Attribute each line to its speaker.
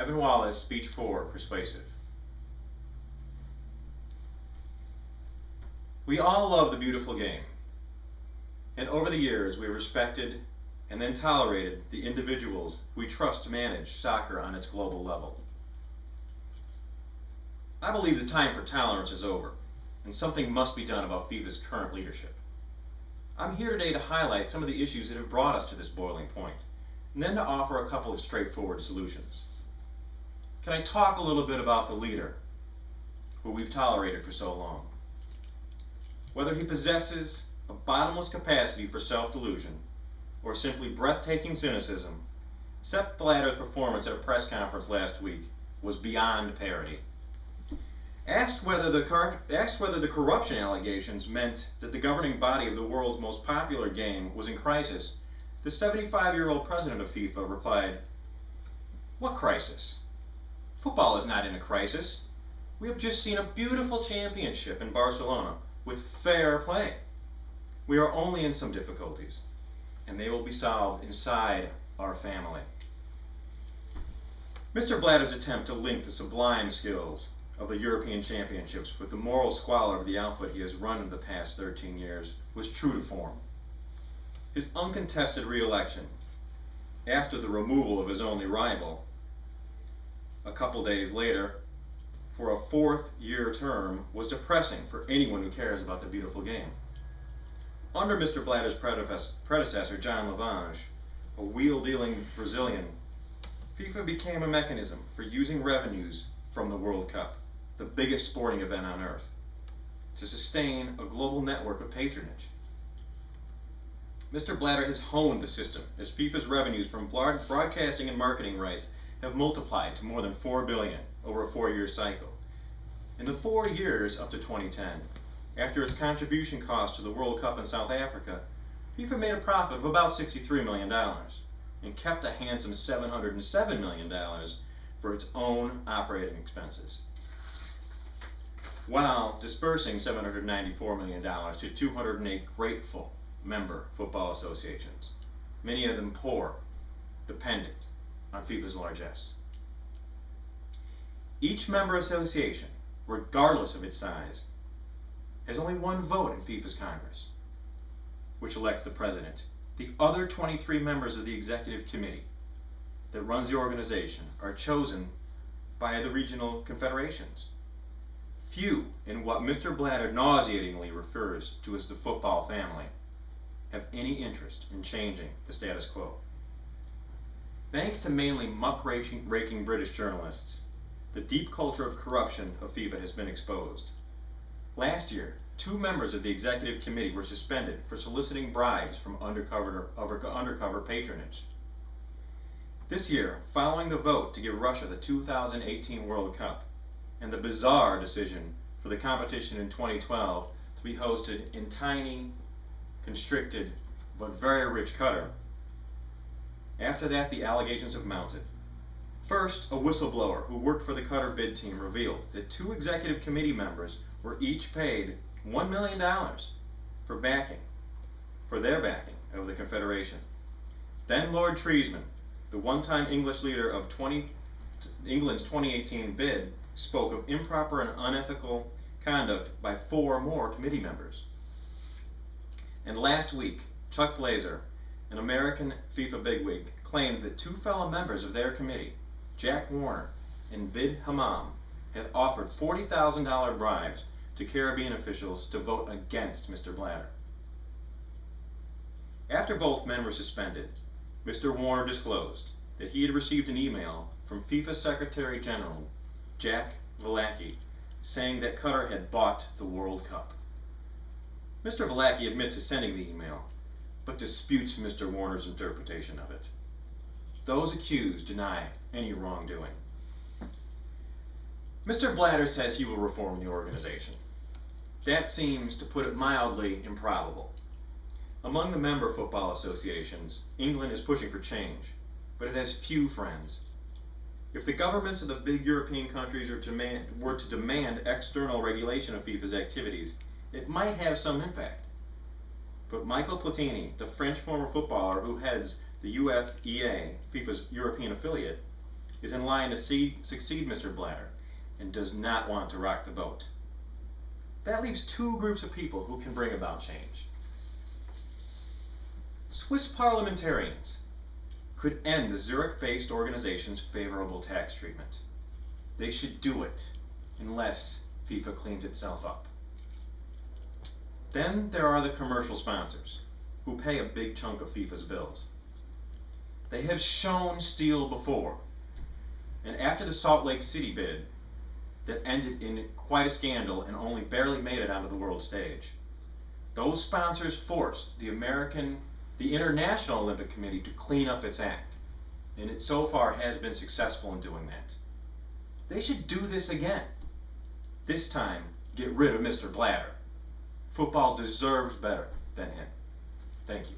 Speaker 1: Evan Wallace, Speech 4, Persuasive. We all love the beautiful game, and over the years we have respected and then tolerated the individuals we trust to manage soccer on its global level. I believe the time for tolerance is over, and something must be done about FIFA's current leadership. I'm here today to highlight some of the issues that have brought us to this boiling point, and then to offer a couple of straightforward solutions. Can I talk a little bit about the leader who we've tolerated for so long? Whether he possesses a bottomless capacity for self-delusion or simply breathtaking cynicism, Sepp Blatter's performance at a press conference last week was beyond parody. Asked whether the corruption allegations meant that the governing body of the world's most popular game was in crisis, the 75-year-old president of FIFA replied, "What crisis? Football is not in a crisis. We have just seen a beautiful championship in Barcelona with fair play. We are only in some difficulties, and they will be solved inside our family." Mr. Blatter's attempt to link the sublime skills of the European Championships with the moral squalor of the outfit he has run in the past 13 years was true to form. His uncontested re-election, after the removal of his only rival, a couple days later, for a fourth-year term, was depressing for anyone who cares about the beautiful game. Under Mr. Blatter's predecessor, John Lavange, a wheel-dealing Brazilian, FIFA became a mechanism for using revenues from the World Cup, the biggest sporting event on earth, to sustain a global network of patronage. Mr. Blatter has honed the system as FIFA's revenues from broadcasting and marketing rights have multiplied to more than $4 billion over a 4-year cycle. In the 4 years up to 2010, after its contribution cost to the World Cup in South Africa, FIFA made a profit of about $63 million and kept a handsome $707 million for its own operating expenses, while dispersing $794 million to 208 grateful member football associations, many of them poor, dependent on FIFA's largesse. Each member association, regardless of its size, has only one vote in FIFA's Congress, which elects the president. The other 23 members of the executive committee that runs the organization are chosen by the regional confederations. Few in what Mr. Blatter nauseatingly refers to as the football family have any interest in changing the status quo. Thanks to mainly muck-raking British journalists, the deep culture of corruption of FIFA has been exposed. Last year, 2 members of the executive committee were suspended for soliciting bribes from undercover patronage. This year, following the vote to give Russia the 2018 World Cup and the bizarre decision for the competition in 2012 to be hosted in tiny, constricted, but very rich Qatar, after that the allegations have mounted. First, a whistleblower who worked for the Qatar bid team revealed that 2 executive committee members were each paid $1 million for their backing of the Confederation. Then Lord Treesman, the one-time English leader of England's 2018 bid, spoke of improper and unethical conduct by 4 more committee members. And last week, Chuck Blazer, an American FIFA bigwig, claimed that 2 fellow members of their committee, Jack Warner and Bid Hammam, had offered $40,000 bribes to Caribbean officials to vote against Mr. Blatter. After both men were suspended, Mr. Warner disclosed that he had received an email from FIFA Secretary General Jack Vlacki saying that Qatar had bought the World Cup. Mr. Vlacki admits to sending the email, but disputes Mr. Warner's interpretation of it. Those accused deny any wrongdoing. Mr. Blatter says he will reform the organization. That seems, to put it mildly, improbable. Among the member football associations, England is pushing for change, but it has few friends. If the governments of the big European countries were to demand external regulation of FIFA's activities, it might have some impact. But Michael Platini, the French former footballer who heads the UEFA, FIFA's European affiliate, is in line to succeed Mr. Blatter and does not want to rock the boat. That leaves two groups of people who can bring about change. Swiss parliamentarians could end the Zurich-based organization's favorable tax treatment. They should do it unless FIFA cleans itself up. Then there are the commercial sponsors, who pay a big chunk of FIFA's bills. They have shown steel before, and after the Salt Lake City bid that ended in quite a scandal and only barely made it onto the world stage, those sponsors forced the International Olympic Committee to clean up its act, and it so far has been successful in doing that. They should do this again. This time, get rid of Mr. Blatter. Football deserves better than him. Thank you.